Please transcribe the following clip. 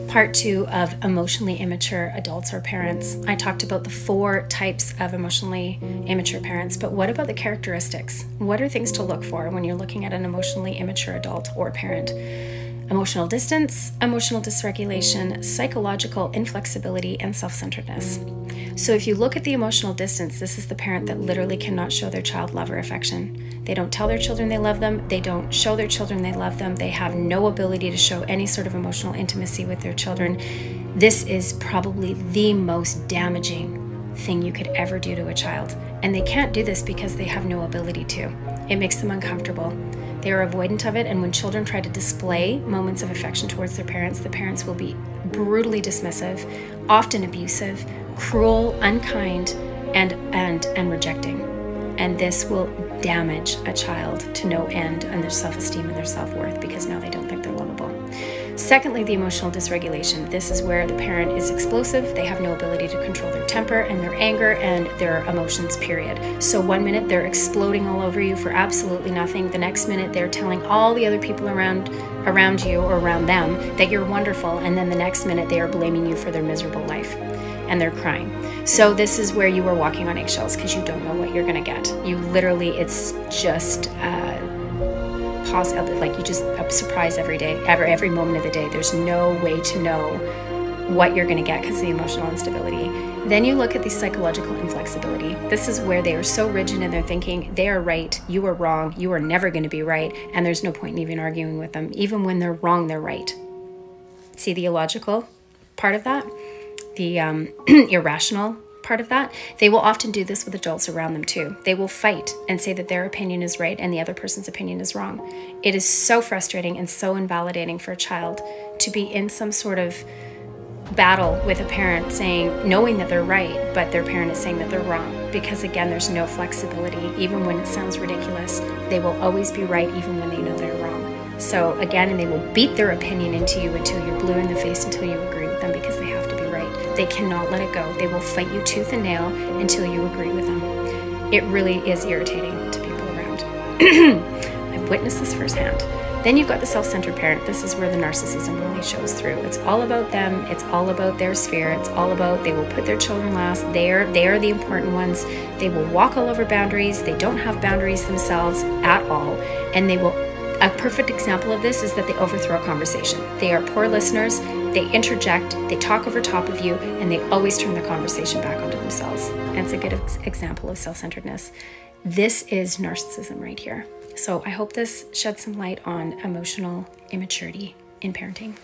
Part 2 of emotionally immature adults or parents. I talked about the 4 types of emotionally immature parents, but what about the characteristics? What are things to look for when you're looking at an emotionally immature adult or parent? Emotional distance, emotional dysregulation, psychological inflexibility, and self-centeredness. So if you look at the emotional distance, this is the parent that literally cannot show their child love or affection. They don't tell their children they love them. They don't show their children they love them. They have no ability to show any sort of emotional intimacy with their children. This is probably the most damaging thing you could ever do to a child. And they can't do this because they have no ability to. It makes them uncomfortable. They are avoidant of it, and when children try to display moments of affection towards their parents, the parents will be brutally dismissive, often abusive, cruel, unkind, and rejecting. And this will damage a child to no end and their self-esteem and their self-worth, because now they don't think they're lovable. Secondly, the emotional dysregulation. This is where the parent is explosive. They have no ability to control their temper and their anger and their emotions, period. So one minute they're exploding all over you for absolutely nothing. The next minute they're telling all the other people around you or around them that you're wonderful. And then the next minute they are blaming you for their miserable life and they're crying. So this is where you are walking on eggshells because you don't know what you're going to get. You literally, it's just like you just a surprise every day, every moment of the day. There's no way to know what you're going to get because of the emotional instability. Then you look at the psychological inflexibility. This is where they are so rigid in their thinking. They are right, you are wrong, you are never going to be right, and there's no point in even arguing with them. Even when they're wrong, they're right. See the illogical part of that? The irrational part of that? They will often do this with adults around them too. They will fight and say that their opinion is right and the other person's opinion is wrong. It is so frustrating and so invalidating for a child to be in some sort of battle with a parent knowing that they're right, but their parent is saying that they're wrong. Because again, there's no flexibility. Even when it sounds ridiculous, they will always be right even when they know they're wrong. So again, and they will beat their opinion into you until you're blue in the face, until you agree with them, because they have to be right. They cannot let it go. They will fight you tooth and nail until you agree with them. It really is irritating to people around. I've witnessed this firsthand. Then you've got the self-centered parent. This is where the narcissism really shows through. It's all about them. It's all about their sphere. It's all about, they will put their children last. They are the important ones. They will walk all over boundaries. They don't have boundaries themselves at all. And they will, a perfect example of this is that they overthrow a conversation. They are poor listeners. They interject, they talk over top of you, and they always turn the conversation back onto themselves. And it's a good example of self-centeredness. This is narcissism right here. So I hope this sheds some light on emotional immaturity in parenting.